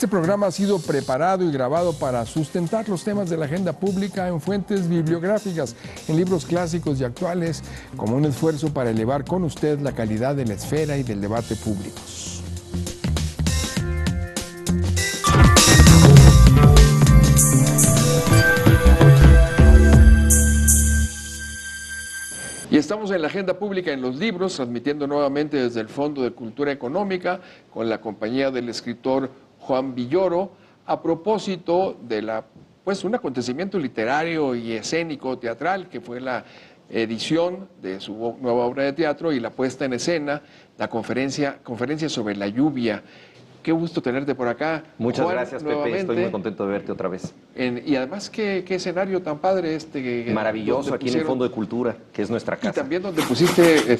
Este programa ha sido preparado y grabado para sustentar los temas de la agenda pública en fuentes bibliográficas, en libros clásicos y actuales, como un esfuerzo para elevar con usted la calidad de la esfera y del debate públicos. Y estamos en la agenda pública en los libros, transmitiendo nuevamente desde el Fondo de Cultura Económica con la compañía del escritor Juan Villoro, a propósito de un acontecimiento literario y escénico teatral que fue la edición de su nueva obra de teatro y la puesta en escena, la conferencia sobre la lluvia. Qué gusto tenerte por acá. Muchas Juan, gracias, Pepe. Estoy muy contento de verte otra vez. Y además, qué escenario tan padre maravilloso, aquí en el Fondo de Cultura, que es nuestra casa. Y también donde pusiste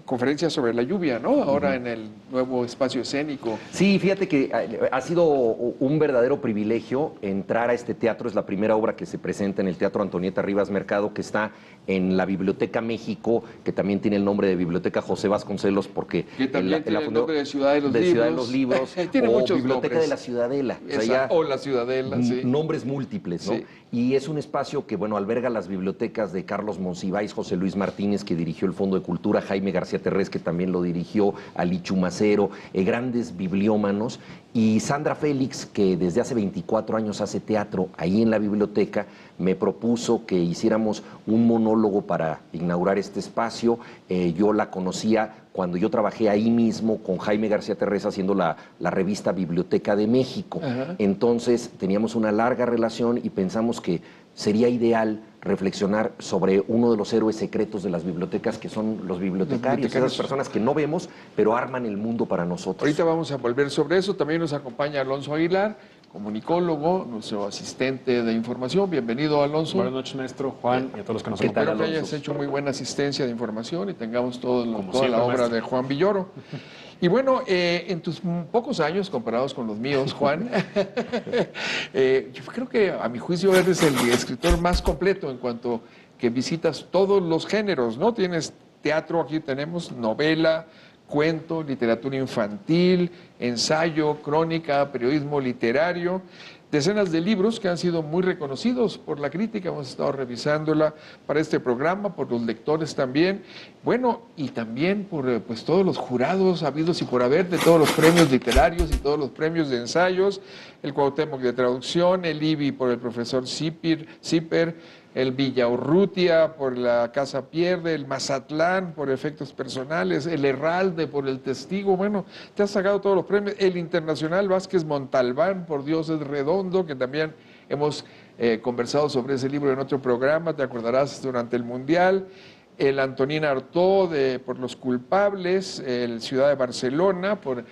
conferencia sobre la lluvia, ¿no? Ahora en el nuevo espacio escénico. Sí, fíjate que ha sido un verdadero privilegio entrar a este teatro. Es la primera obra que se presenta en el Teatro Antonieta Rivas Mercado, que está en la Biblioteca México, que también tiene el nombre de Biblioteca José Vasconcelos, porque que también tiene el nombre de Ciudad de los Libros. Tiene o muchos Biblioteca nombres. de la Ciudadela. O la Ciudadela, sí. Nombres múltiples, ¿no? Sí. Y es un espacio que, alberga las bibliotecas de Carlos Monsiváis, José Luis Martínez, que dirigió el Fondo de Cultura, Jaime García Terrés, que también lo dirigió, Ali Chumacero, grandes bibliómanos, y Sandra Félix, que desde hace 24 años hace teatro ahí en la biblioteca, me propuso que hiciéramos un monólogo para inaugurar este espacio. Yo la conocía cuando yo trabajé ahí mismo con Jaime García Terrés haciendo la revista Biblioteca de México. Ajá. Entonces teníamos una larga relación y pensamos que sería ideal reflexionar sobre uno de los héroes secretos de las bibliotecas, que son los bibliotecarios, esas personas que no vemos, pero arman el mundo para nosotros. Ahorita vamos a volver sobre eso. También nos acompaña Alonso Aguilar, comunicólogo, nuestro asistente de información. Bienvenido, Alonso. Buenas noches, maestro Juan, y a todos los que nos acompañan. acompañan. Espero que hayas hecho muy buena asistencia de información y tengamos toda siempre, la obra maestro. de Juan Villoro. Y bueno, en tus pocos años comparados con los míos, Juan, yo creo que a mi juicio eres el escritor más completo en cuanto que visitas todos los géneros, ¿no? Tienes teatro, aquí tenemos novela, cuento, literatura infantil, ensayo, crónica, periodismo literario, decenas de libros que han sido muy reconocidos por la crítica. Hemos estado revisándola para este programa, por los lectores también. Bueno, y también por todos los jurados habidos y por haber de todos los premios literarios y todos los premios de ensayos, el Cuauhtémoc de traducción, el IBI por el profesor Zipper, el Villaurrutia por la Casa Pierde, el Mazatlán por efectos personales, el Herralde por el Testigo. Bueno, te has sacado todos los premios. El Internacional Vázquez Montalbán por Dios es Redondo, que también hemos conversado sobre ese libro en otro programa, te acordarás, durante el Mundial. El Antonín Artaud por Los Culpables, el Ciudad de Barcelona por,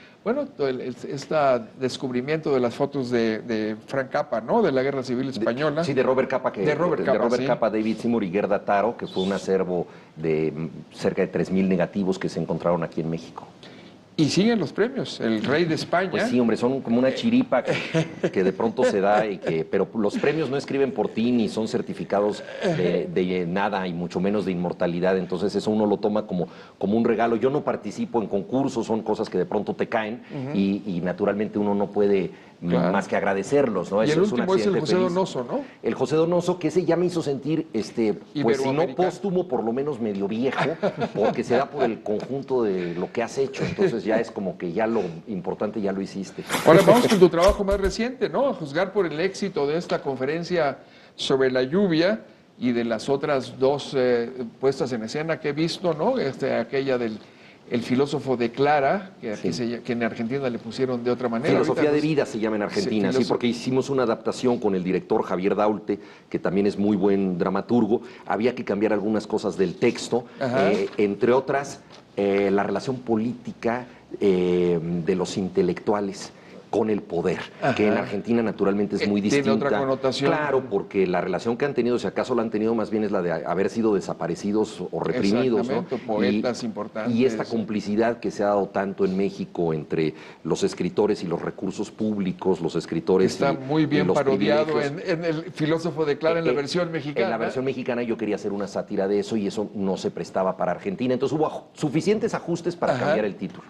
este descubrimiento de las fotos de Frank Cappa, ¿no? De la Guerra Civil Española. Sí, de Robert Capa, sí. David Seymour y Gerda Taro, que fue un acervo de cerca de 3,000 negativos que se encontraron aquí en México. Y siguen los premios, el Rey de España. Pues sí, hombre, son como una chiripa que de pronto se da, pero los premios no escriben por ti ni son certificados de nada y mucho menos de inmortalidad, entonces eso uno lo toma como un regalo. Yo no participo en concursos, son cosas que de pronto te caen y naturalmente uno no puede más que agradecerlos, ¿no? Y eso el último es el José feliz. Donoso, ¿no? El José Donoso, que ese ya me hizo sentir, pues si no póstumo, por lo menos medio viejo, porque se da por el conjunto de lo que has hecho, entonces ya es como que ya lo importante ya lo hiciste. Ahora vamos con tu trabajo más reciente, ¿no? A juzgar por el éxito de esta conferencia sobre la lluvia y de las otras dos puestas en escena que he visto, ¿no? Aquella del El filósofo de Clara, que aquí que en Argentina le pusieron de otra manera. Filosofía de vida se llama en Argentina, sí, porque hicimos una adaptación con el director Javier Daulte, que también es muy buen dramaturgo. Había que cambiar algunas cosas del texto, entre otras la relación política de los intelectuales con el poder, que en Argentina naturalmente es muy distinta. Tiene otra connotación. Claro, porque la relación que han tenido, si acaso la han tenido, más bien es la de haber sido desaparecidos o reprimidos, ¿no? Poetas importantes. Y esta complicidad que se ha dado tanto en México entre los escritores y los recursos públicos, los escritores Está muy bien parodiado en El filósofo de Clara, en la versión mexicana. En la versión mexicana yo quería hacer una sátira de eso y eso no se prestaba para Argentina, entonces hubo suficientes ajustes para cambiar el título.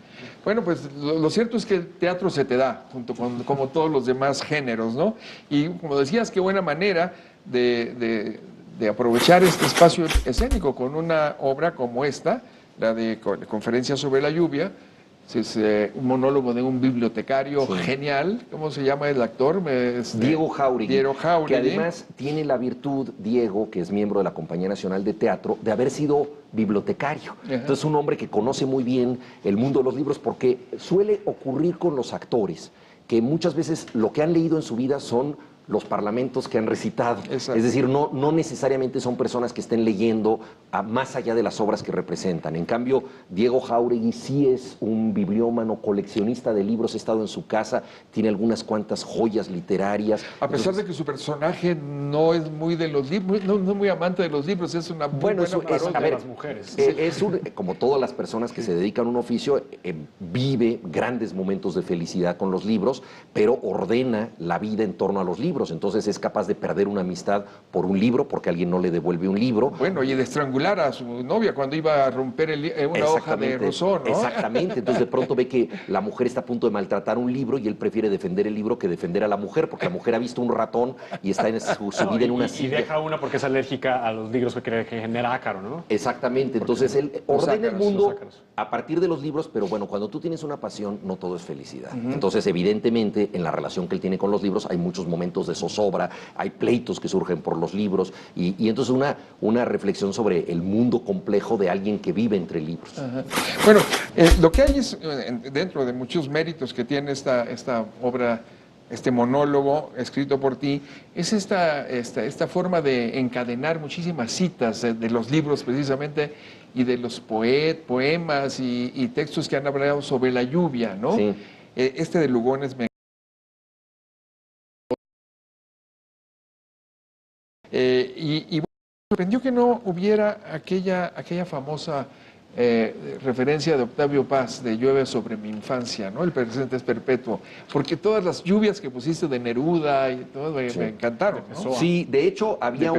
Bueno, pues lo cierto es que el teatro se te da. junto con como todos los demás géneros, ¿no? Y como decías, qué buena manera de aprovechar este espacio escénico con una obra como esta, la de Conferencia sobre la lluvia. Es un monólogo de un bibliotecario genial. ¿Cómo se llama el actor? Diego Jáuregui. Diego Jáuregui. Que además tiene la virtud, Diego, que es miembro de la Compañía Nacional de Teatro, de haber sido bibliotecario. Entonces es un hombre que conoce muy bien el mundo de los libros, porque suele ocurrir con los actores que muchas veces lo que han leído en su vida son los parlamentos que han recitado. Exacto. Es decir, no necesariamente son personas que estén leyendo más allá de las obras que representan. En cambio, Diego Jáuregui sí es un bibliómano, coleccionista de libros, ha estado en su casa, tiene algunas cuantas joyas literarias. A pesar de que su personaje no es muy de los libros, no es muy amante de los libros, es una muy buena parodia. A ver, las mujeres. Como todas las personas que se dedican a un oficio, vive grandes momentos de felicidad con los libros, pero ordena la vida en torno a los libros. Entonces es capaz de perder una amistad por un libro, porque alguien no le devuelve un libro. Bueno, y de estrangular a su novia cuando iba a romper una hoja de Rousseau, ¿no? Exactamente. Entonces de pronto ve que la mujer está a punto de maltratar un libro y él prefiere defender el libro que defender a la mujer, porque la mujer ha visto un ratón y está en su vida en una silla. Y deja una porque es alérgica a los libros que genera ácaro, ¿no? Exactamente. Entonces él ordena el mundo a partir de los libros, pero bueno, cuando tú tienes una pasión, no todo es felicidad. Entonces, evidentemente, en la relación que él tiene con los libros, hay muchos momentos de zozobra, hay pleitos que surgen por los libros, y entonces una reflexión sobre el mundo complejo de alguien que vive entre libros. Bueno, lo que hay es, dentro de muchos méritos que tiene esta obra, este monólogo escrito por ti, es esta forma de encadenar muchísimas citas de los libros precisamente y de los poemas y textos que han hablado sobre la lluvia, ¿no? Sí. Este de Lugones me... y bueno, me sorprendió que no hubiera aquella famosa referencia de Octavio Paz de Llueve sobre mi infancia, ¿no? El presente es perpetuo, porque todas las lluvias que pusiste de Neruda y todo me encantaron, ¿no? Sí, de hecho había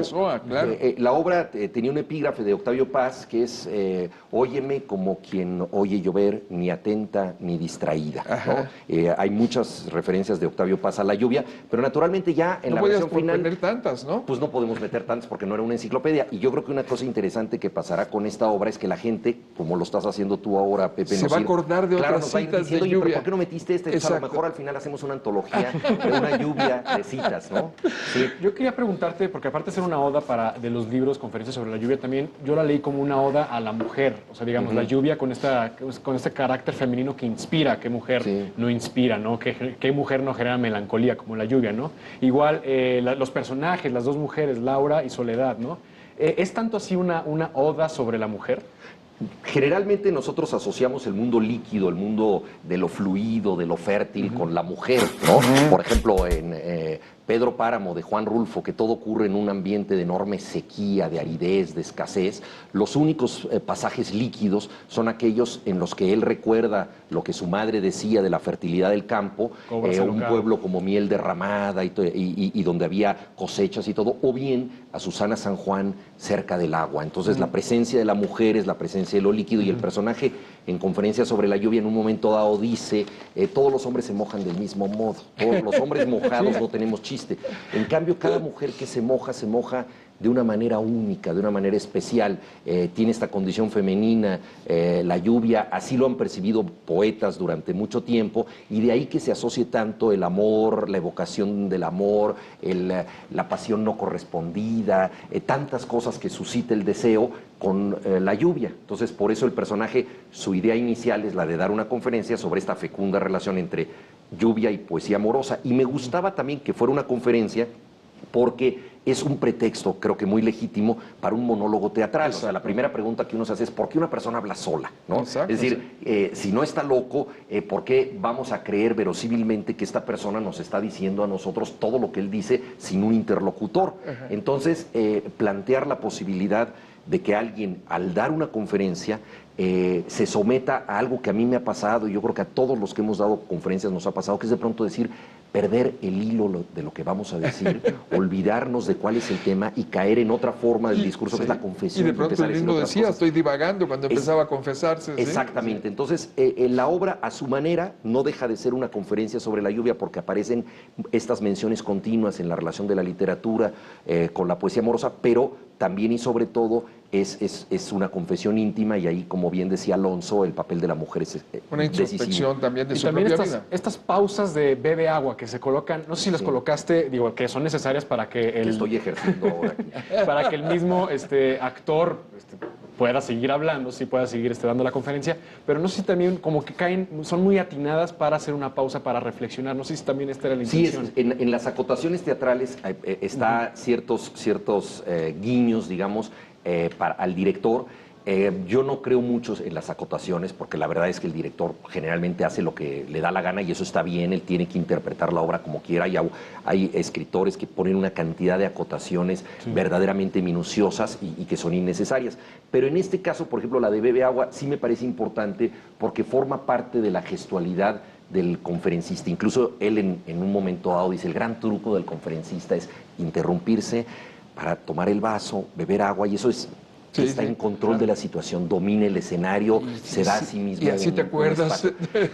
claro. La obra tenía un epígrafe de Octavio Paz que es óyeme como quien oye llover, ni atenta ni distraída, ¿no? Hay muchas referencias de Octavio Paz a la lluvia, pero naturalmente ya en la versión final poner tantas, ¿no? Pues no podemos meter tantas porque no era una enciclopedia, y yo creo que una cosa interesante que pasará con esta obra es que la gente, como lo estás haciendo tú ahora, Pepe, se va a acordar de otras nos va a ir citas diciendo, de oye, lluvia. pero ¿por qué no metiste este? Pues a lo mejor al final hacemos una antología de una lluvia de citas, ¿no? Sí. Yo quería preguntarte, porque aparte de ser una oda de los libros, conferencias sobre la lluvia, también yo la leí como una oda a la mujer. O sea, digamos, la lluvia con este carácter femenino que inspira. ¿Qué mujer no inspira, no? ¿Qué mujer no genera melancolía como la lluvia, no? Igual, los personajes, las dos mujeres, Laura y Soledad, ¿no? ¿Es tanto así una oda sobre la mujer? Generalmente nosotros asociamos el mundo líquido, el mundo de lo fluido, de lo fértil, con la mujer, ¿no? Por ejemplo, en Pedro Páramo de Juan Rulfo, que todo ocurre en un ambiente de enorme sequía, de aridez, de escasez. Los únicos pasajes líquidos son aquellos en los que él recuerda lo que su madre decía de la fertilidad del campo, un pueblo como miel derramada y donde había cosechas y todo, o bien a Susana San Juan cerca del agua. Entonces la presencia de la mujer es la presencia de lo líquido, y el personaje en Conferencia sobre la lluvia en un momento dado dice, todos los hombres se mojan del mismo modo, todos los hombres mojados no tenemos chiste. En cambio, cada mujer que se moja de una manera única, de una manera especial, tiene esta condición femenina, la lluvia, así lo han percibido poetas durante mucho tiempo, y de ahí que se asocie tanto el amor, la evocación del amor, la pasión no correspondida, tantas cosas que suscita el deseo con la lluvia. Entonces, por eso el personaje, su idea inicial es la de dar una conferencia sobre esta fecunda relación entre lluvia y poesía amorosa, y me gustaba también que fuera una conferencia porque es un pretexto, creo que muy legítimo, para un monólogo teatral. Exacto. O sea, la primera pregunta que uno se hace es ¿por qué una persona habla sola? ¿No? Exacto, es decir, si no está loco, ¿por qué vamos a creer verosímilmente que esta persona nos está diciendo a nosotros todo lo que él dice sin un interlocutor? Entonces, plantear la posibilidad de que alguien, al dar una conferencia, se someta a algo que a mí me ha pasado, y yo creo que a todos los que hemos dado conferencias nos ha pasado, que es de pronto decir, perder el hilo de lo que vamos a decir, olvidarnos de cuál es el tema y caer en otra forma del discurso, que es la confesión. Y de pronto él mismo decía, estoy divagando, cuando empezaba a confesarse. Exactamente. Entonces, la obra, a su manera, no deja de ser una conferencia sobre la lluvia, porque aparecen estas menciones continuas en la relación de la literatura con la poesía amorosa, pero también y sobre todo es una confesión íntima, y ahí, como bien decía Alonso, el papel de la mujer es una introspección decisivo. también de Y su también propia vida. estas pausas de bebe agua que se colocan, no sé si las colocaste, digo, que son necesarias para que Que estoy ejerciendo ahora aquí. para que el mismo actor pueda seguir hablando, sí pueda seguir dando la conferencia, pero no sé si también como que caen, son muy atinadas para hacer una pausa, para reflexionar, no sé si también esta era la intención. Sí, en las acotaciones teatrales está ciertos guiños, digamos, al director. Yo no creo mucho en las acotaciones, porque la verdad es que el director generalmente hace lo que le da la gana, y eso está bien. Él tiene que interpretar la obra como quiera, y hay escritores que ponen una cantidad de acotaciones verdaderamente minuciosas y que son innecesarias. Pero en este caso, por ejemplo, la de Bebe Agua sí me parece importante, porque forma parte de la gestualidad del conferencista. Incluso él en un momento dado dice, el gran truco del conferencista es interrumpirse para tomar el vaso, beber agua, y eso es... está en control de la situación, domina el escenario, se da a sí mismo. Y así te acuerdas,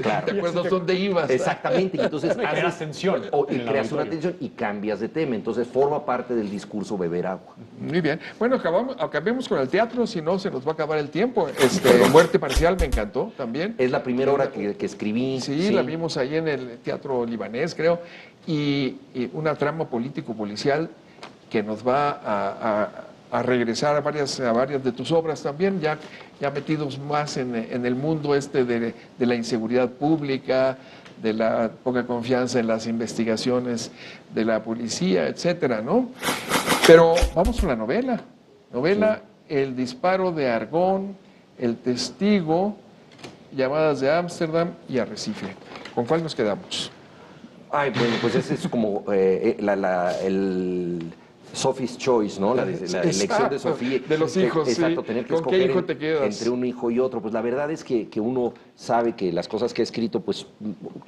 claro. te acuerdas dónde ibas. Exactamente, y entonces creas tensión. Y creas una tensión y cambias de tema, entonces forma parte del discurso beber agua. Muy bien. Bueno, acabemos con el teatro, si no se nos va a acabar el tiempo. Muerte Parcial me encantó también. Es la primera obra que escribí. Sí, la vimos ahí en el Teatro Libanés, creo, y una trama político-policial que nos va a regresar a varias de tus obras también, ya metidos más en el mundo de la inseguridad pública, de la poca confianza en las investigaciones de la policía, etcétera, ¿no? Pero vamos con la novela. El disparo de Argón, El testigo, Llamadas de Ámsterdam y Arrecife. ¿Con cuál nos quedamos? Ay, bueno, pues ese es como el Sophie's Choice, ¿no? La elección de Sofía. De los hijos, exacto, sí. Tener que ¿Con escoger qué hijo te quedas? entre un hijo y otro. Pues la verdad es que uno sabe que las cosas que ha escrito, pues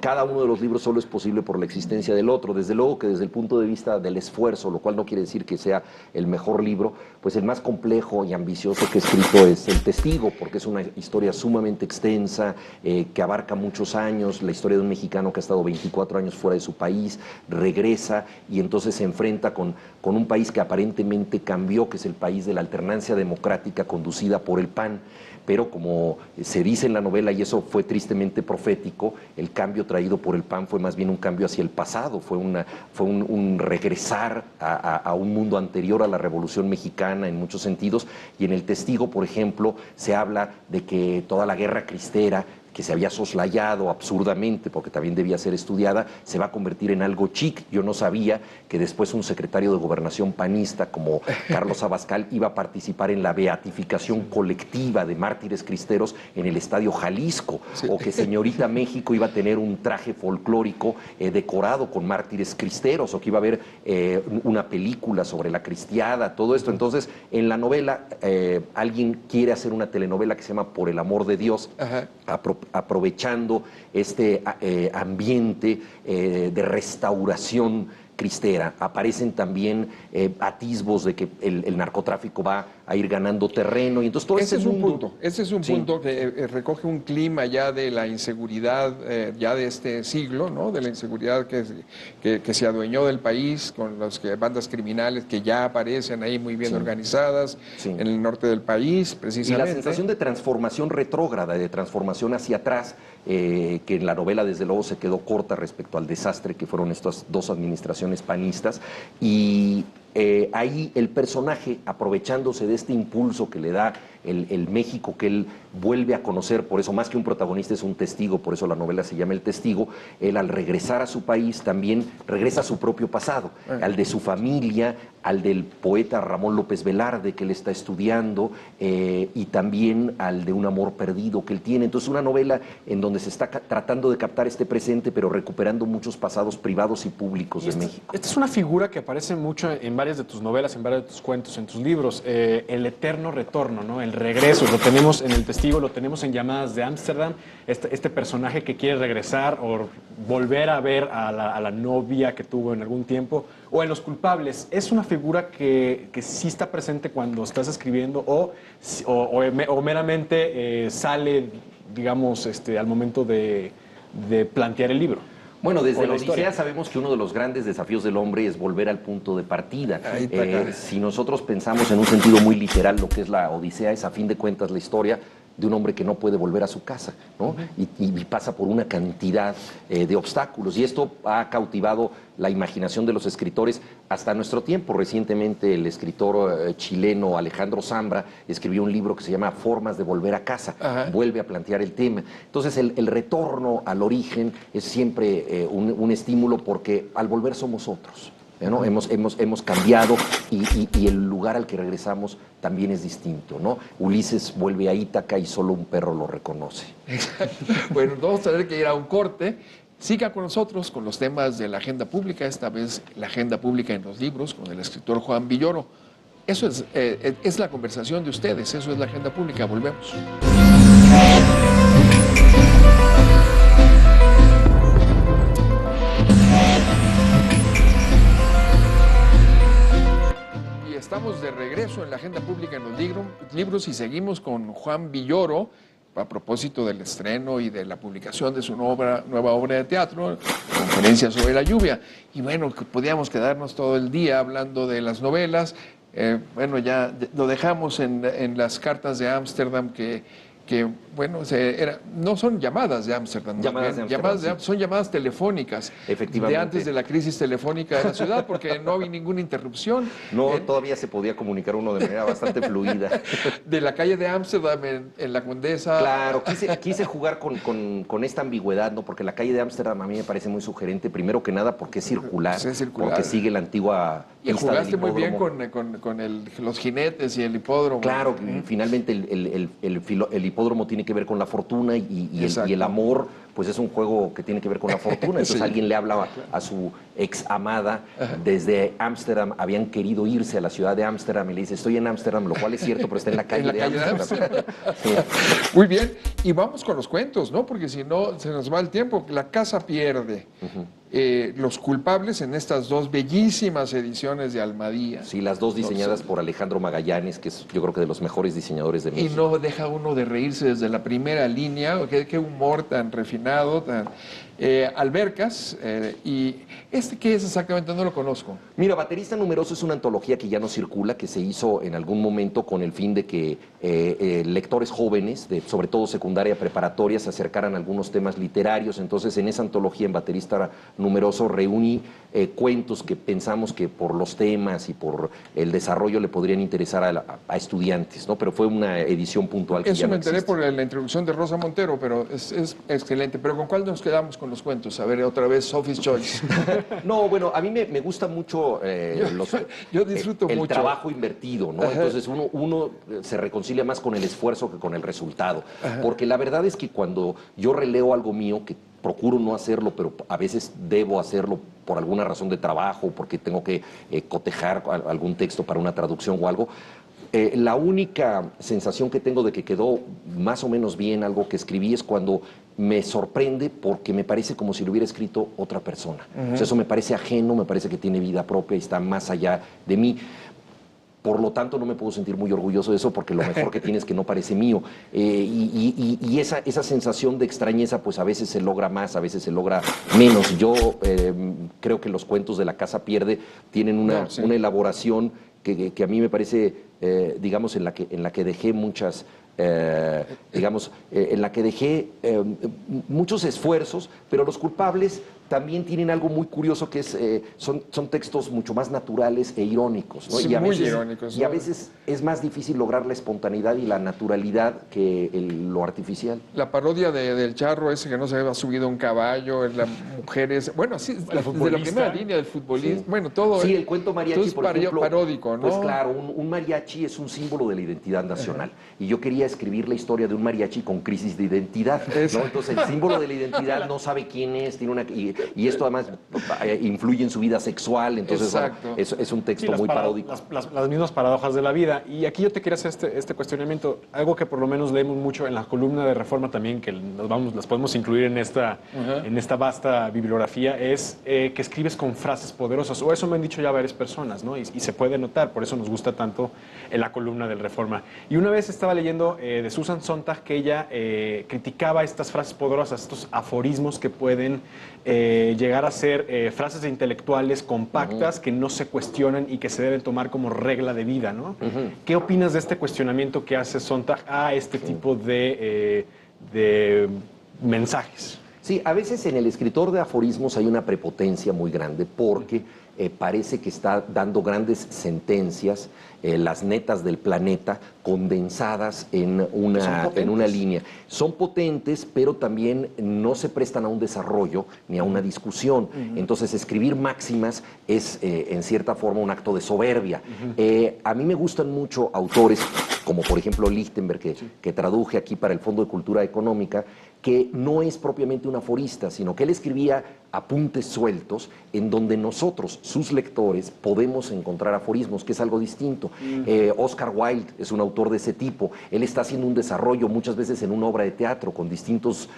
cada uno de los libros solo es posible por la existencia del otro. Desde luego que desde el punto de vista del esfuerzo, lo cual no quiere decir que sea el mejor libro, pues el más complejo y ambicioso que he escrito es El Testigo, porque es una historia sumamente extensa, que abarca muchos años, la historia de un mexicano que ha estado 24 años fuera de su país, regresa y entonces se enfrenta con un país que aparentemente cambió, que es el país de la alternancia democrática conducida por el PAN. Pero como se dice en la novela, y eso fue tristemente profético, el cambio traído por el PAN fue más bien un cambio hacia el pasado, fue un regresar a un mundo anterior a la Revolución Mexicana en muchos sentidos. Y en El Testigo, por ejemplo, se habla de que toda la guerra cristera, que se había soslayado absurdamente porque también debía ser estudiada, se va a convertir en algo chic. Yo no sabía que después un secretario de Gobernación panista como Carlos Abascal iba a participar en la beatificación colectiva de mártires cristeros en el Estadio Jalisco, o que Señorita México iba a tener un traje folclórico decorado con mártires cristeros, o que iba a haber una película sobre la cristiada, todo esto. Entonces, en la novela, alguien quiere hacer una telenovela que se llama Por el amor de Dios, aprovechando este ambiente de restauración cristera. Aparecen también atisbos de que el narcotráfico va a ir ganando terreno, y entonces todo ese mundo... Ese es un punto que recoge un clima ya de la inseguridad ya de este siglo, ¿no? De la inseguridad que se adueñó del país, con las bandas criminales que ya aparecen ahí muy bien organizadas en el norte del país, precisamente. Y la sensación de transformación retrógrada, de transformación hacia atrás, que en la novela desde luego se quedó corta respecto al desastre que fueron estas dos administraciones panistas, y ahí el personaje, aprovechándose de este impulso que le da el México que él vuelve a conocer, por eso más que un protagonista es un testigo, por eso la novela se llama El Testigo, él al regresar a su país también regresa a su propio pasado, al de su familia, al del poeta Ramón López Velarde que él está estudiando, y también al de un amor perdido que él tiene. Entonces una novela en donde se está tratando de captar este presente, pero recuperando muchos pasados privados y públicos de México. Esta es una figura que aparece mucho en varias de tus novelas, en varios de tus cuentos, en tus libros, el eterno retorno, ¿no? El regreso, lo tenemos en El Testigo, lo tenemos en Llamadas de Ámsterdam, este personaje que quiere regresar o volver a ver a la novia que tuvo en algún tiempo, o en Los Culpables. ¿Es una figura que sí está presente cuando estás escribiendo o meramente sale, digamos, al momento de plantear el libro? Bueno, desde O la la Odisea historia. sabemos que uno de los grandes desafíos del hombre es volver al punto de partida. Ahí está, claro. Si nosotros pensamos en un sentido muy literal lo que es la Odisea, es a fin de cuentas la historia de un hombre que no puede volver a su casa, ¿no? Y pasa por una cantidad de obstáculos. Y esto ha cautivado la imaginación de los escritores hasta nuestro tiempo. Recientemente el escritor chileno Alejandro Zambra escribió un libro que se llama Formas de volver a casa. Ajá. Vuelve a plantear el tema. Entonces el retorno al origen es siempre un estímulo porque al volver somos otros, ¿no? Hemos cambiado y el lugar al que regresamos también es distinto, ¿no? Ulises vuelve a Ítaca y solo un perro lo reconoce. Bueno, vamos a tener que ir a un corte. Siga con nosotros con los temas de la agenda pública, esta vez la agenda pública en los libros, con el escritor Juan Villoro. Eso es la conversación de ustedes, eso es la agenda pública. Volvemos. Y estamos de regreso en la agenda pública en los libros y seguimos con Juan Villoro a propósito del estreno y de la publicación de su nueva obra de teatro, Conferencia sobre la lluvia. Y bueno, que podíamos quedarnos todo el día hablando de las novelas. Bueno, ya lo dejamos en las cartas de Ámsterdam que bueno, no son llamadas de Ámsterdam, son llamadas telefónicas. Efectivamente. De antes de la crisis telefónica de la ciudad, porque no había ninguna interrupción. No, todavía se podía comunicar uno de manera bastante fluida. De la calle de Ámsterdam en la Condesa. Claro, quise jugar con esta ambigüedad, ¿no? Porque la calle de Ámsterdam a mí me parece muy sugerente, primero que nada porque es circular, Pues es circular. porque sigue la antigua Y pista jugaste del muy bien hipódromo. con los jinetes y el hipódromo. Claro, finalmente el hipódromo tiene que ver con la fortuna y Exacto. el amor, pues es un juego que tiene que ver con la fortuna. Entonces Sí. alguien le habla a su ex amada desde Ámsterdam, habían querido irse a la ciudad de Ámsterdam y le dice, estoy en Ámsterdam, lo cual es cierto, pero está en la calle, En la calle de Ámsterdam. Sí. Muy bien, y vamos con los cuentos, ¿no? Porque si no, se nos va el tiempo. La casa pierde. Los culpables en estas dos bellísimas ediciones de Almadía. Sí, las dos diseñadas por Alejandro Magallanes, que es yo creo que de los mejores diseñadores de Y México. no deja uno de reírse desde la primera línea. Qué humor tan refinado, tan... Albercas, y ¿qué es exactamente? No lo conozco. Mira, Baterista Numeroso es una antología que ya no circula, que se hizo en algún momento con el fin de que lectores jóvenes, sobre todo secundaria, preparatoria, se acercaran a algunos temas literarios. Entonces, en esa antología, en Baterista Numeroso, reuní cuentos que pensamos que por los temas y por el desarrollo le podrían interesar a estudiantes, ¿no? Pero fue una edición puntual que Eso ya no me enteré existe. por la introducción de Rosa Montero, pero es excelente. ¿Pero con cuál nos quedamos con los cuentos? A ver, otra vez, Sophie's Choice. No, bueno, a mí me gusta mucho Yo disfruto el mucho. trabajo invertido, ¿no? Ajá. Entonces uno se reconcilia más con el esfuerzo que con el resultado. Porque la verdad es que cuando yo releo algo mío, que procuro no hacerlo, pero a veces debo hacerlo por alguna razón de trabajo, porque tengo que cotejar algún texto para una traducción o algo, la única sensación que tengo de que quedó más o menos bien algo que escribí es cuando me sorprende porque me parece como si lo hubiera escrito otra persona. O sea, eso me parece ajeno, me parece que tiene vida propia y está más allá de mí. Por lo tanto, no me puedo sentir muy orgulloso de eso porque lo mejor que tiene es que no parece mío. Y esa sensación de extrañeza, pues a veces se logra más, a veces se logra menos. Yo creo que los cuentos de La Casa Pierde tienen una elaboración que a mí me parece, digamos, en la que dejé muchas... en la que dejé muchos esfuerzos, pero Los Culpables también tienen algo muy curioso que es son textos mucho más naturales e irónicos, ¿no? Sí, muy irónicos, y a ¿no? veces es más difícil lograr la espontaneidad y la naturalidad que lo artificial. La parodia del charro ese que no se había subido a un caballo, las mujeres, bueno, así, desde la futbolista. primera línea del futbolista, Sí. bueno, todo. Sí, el cuento mariachi, todo es por ejemplo, paródico, ¿no? Pues claro, un mariachi es un símbolo de la identidad nacional. Y yo quería escribir la historia de un mariachi con crisis de identidad, ¿no? Entonces, el símbolo de la identidad no sabe quién es, tiene Y esto además influye en su vida sexual, entonces bueno, es un texto muy paródico. Las mismas paradojas de la vida. Y aquí yo te quería hacer este cuestionamiento, algo que por lo menos leemos mucho en la columna de Reforma también, que las podemos incluir en esta vasta bibliografía, es que escribes con frases poderosas, o eso me han dicho ya varias personas, ¿no? Y se puede notar, por eso nos gusta tanto en la columna del Reforma. Y una vez estaba leyendo de Susan Sontag que ella criticaba estas frases poderosas, estos aforismos que pueden llegar a ser frases de intelectuales compactas que no se cuestionan y que se deben tomar como regla de vida, ¿no? ¿Qué opinas de este cuestionamiento que hace Sontag a este tipo de mensajes? Sí, a veces en el escritor de aforismos hay una prepotencia muy grande porque parece que está dando grandes sentencias, las netas del planeta, condensadas en una línea. Son potentes, pero también no se prestan a un desarrollo ni a una discusión. Entonces, escribir máximas es, en cierta forma, un acto de soberbia. A mí me gustan mucho autores, como por ejemplo Lichtenberg, que traduje aquí para el Fondo de Cultura Económica, que no es propiamente un aforista, sino que él escribía apuntes sueltos en donde nosotros, sus lectores, podemos encontrar aforismos, que es algo distinto. Oscar Wilde es un autor de ese tipo. Él está haciendo un desarrollo muchas veces en una obra de teatro con distintos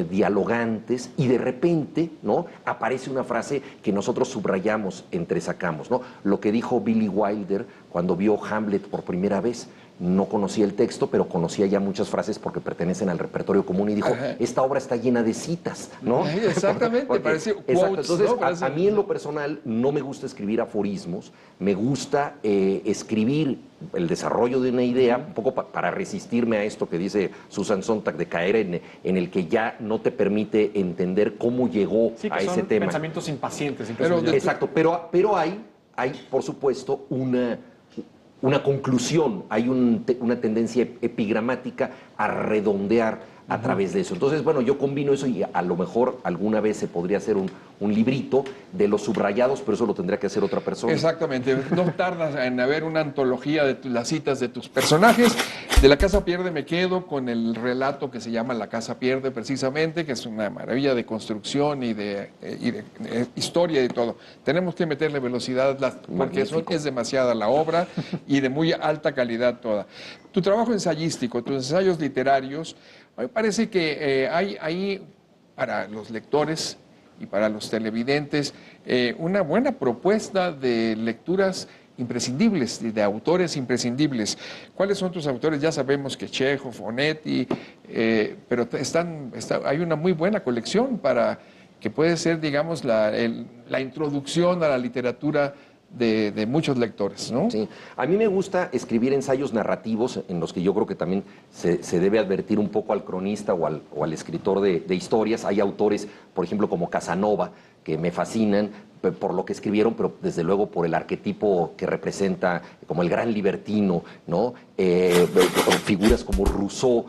dialogantes y de repente, ¿no?, aparece una frase que nosotros subrayamos, entresacamos, ¿no? Lo que dijo Billy Wilder cuando vio Hamlet por primera vez. No conocía el texto, pero conocía ya muchas frases porque pertenecen al repertorio común y dijo, esta obra está llena de citas, ¿no? Exactamente, parece quotes, exacto. Entonces, ¿no? a mí en lo personal no me gusta escribir aforismos, me gusta escribir el desarrollo de una idea, un poco para resistirme a esto que dice Susan Sontag, de caer en el que ya no te permite entender cómo llegó a ese tema. Pensamientos impacientes. Exacto, pero hay, por supuesto, una conclusión, hay una tendencia epigramática a redondear a través de eso. Entonces, bueno, yo combino eso y a lo mejor alguna vez se podría hacer un librito de los subrayados, pero eso lo tendría que hacer otra persona. Exactamente. No tardas en haber una antología de las citas de tus personajes. De La Casa Pierde me quedo con el relato que se llama La Casa Pierde, precisamente, que es una maravilla de construcción y de historia y todo. Tenemos que meterle velocidad porque es demasiada la obra y de muy alta calidad toda. Tu trabajo ensayístico, tus ensayos literarios, a mí me parece que hay ahí para los lectores y para los televidentes una buena propuesta de lecturas imprescindibles, de autores imprescindibles. ¿Cuáles son tus autores? Ya sabemos que Chekhov, Onetti, pero hay una muy buena colección para que puede ser, digamos, la introducción a la literatura de muchos lectores, ¿no? Sí, a mí me gusta escribir ensayos narrativos en los que yo creo que también se debe advertir un poco al cronista o al escritor de historias. Hay autores, por ejemplo, como Casanova, que me fascinan por lo que escribieron, pero desde luego por el arquetipo que representa como el gran libertino, ¿no? Figuras como Rousseau.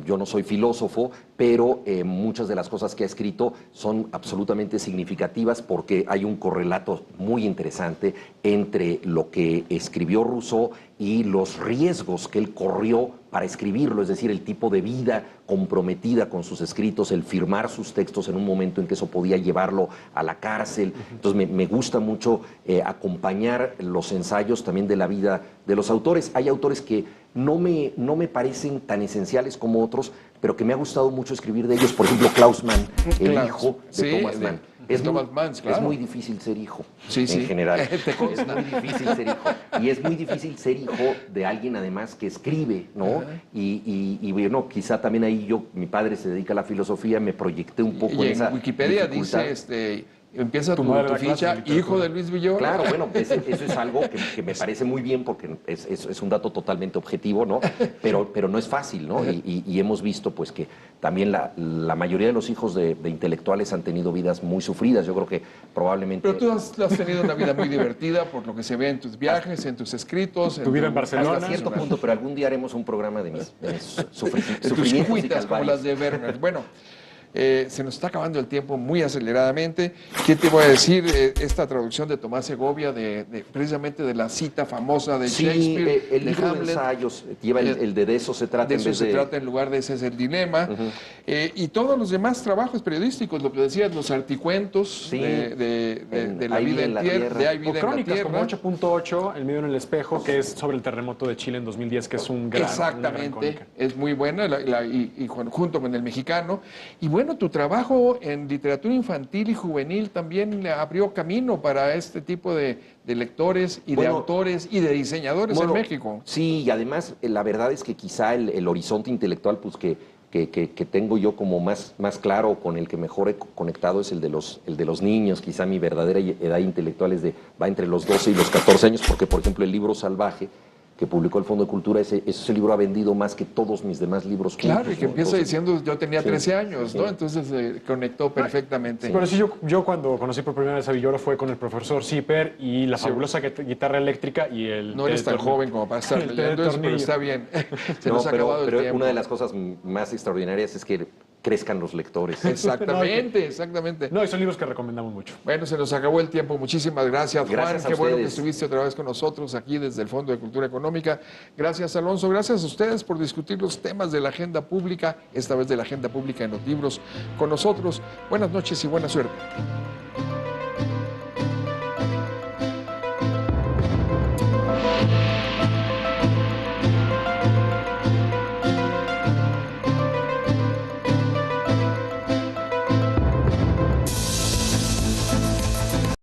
Yo no soy filósofo, pero muchas de las cosas que ha escrito son absolutamente significativas porque hay un correlato muy interesante entre lo que escribió Rousseau y los riesgos que él corrió para escribirlo, es decir, el tipo de vida comprometida con sus escritos, el firmar sus textos en un momento en que eso podía llevarlo a la cárcel. Entonces me gusta mucho acompañar los ensayos también de la vida de los autores. Hay autores que no me parecen tan esenciales como otros, pero que me ha gustado mucho escribir de ellos. Por ejemplo, Klaus Mann, el hijo de Thomas Mann. Es muy difícil ser hijo, en general. Es muy difícil ser hijo. Y es muy difícil ser hijo de alguien, además, que escribe, ¿no? Y bueno, quizá también ahí mi padre se dedica a la filosofía, me proyecté un poco en esa Wikipedia dificultad. Dice, empieza tu ficha, hijo de Luis Villoro. Claro, bueno, eso es algo que me parece muy bien porque es un dato totalmente objetivo, ¿no? Pero no es fácil, ¿no? Y hemos visto pues que también la mayoría de los hijos de intelectuales han tenido vidas muy sufridas. Yo creo que probablemente... Pero tú has tenido una vida muy divertida por lo que se ve en tus viajes, en tus escritos. Tu vida en Barcelona. Hasta cierto punto, pero algún día haremos un programa de mis sufrimientos y como las de Werner. Bueno, Se nos está acabando el tiempo muy aceleradamente. ¿Qué te voy a decir? Esta traducción de Tomás Segovia, precisamente de la cita famosa de Shakespeare, el de libro de Hamlet. ensayos lleva el de eso se trata De en eso vez se de... trata en lugar de ese es el dilema. Y todos los demás trabajos periodísticos, lo que decías, los articuentos Sí, de la Hay vida en tierra, de Hay O vida en la crónicas como tierra. 8.8, El miedo en el espejo, que es sobre el terremoto de Chile en 2010, que es una gran Exactamente, crónica. es muy buena y junto con El Mexicano. Y bueno, tu trabajo en literatura infantil y juvenil también abrió camino para este tipo de lectores y de Bueno, autores y de diseñadores en México. Sí, y además la verdad es que quizá el horizonte intelectual pues que tengo yo como más claro, con el que mejor he conectado, es el de los niños. Quizá mi verdadera edad intelectual va entre los 12 y los 14 años, porque por ejemplo el libro Salvaje, que publicó el Fondo de Cultura, ese libro ha vendido más que todos mis demás libros juntos. Claro, y que ¿no? empieza Entonces, diciendo yo tenía sí, 13 años, ¿no? sí. Entonces conectó perfectamente. Pero sí, yo cuando conocí por primera vez a Villoro fue con el profesor Zipper y la fabulosa guitarra eléctrica y el... No eres tan joven como para estar el té de leyendo eso, pero tornillo. está bien. Se No, nos ha acabado el pero tiempo. una de las cosas más extraordinarias es que crezcan los lectores. Exactamente, exactamente. No, y son libros que recomendamos mucho. Bueno, se nos acabó el tiempo. Muchísimas gracias, Juan. Gracias a Qué bueno que ustedes. estuviste otra vez con nosotros aquí desde el Fondo de Cultura Económica. Gracias, Alonso. Gracias a ustedes por discutir los temas de la agenda pública, esta vez de la agenda pública en los libros, con nosotros. Buenas noches y buena suerte.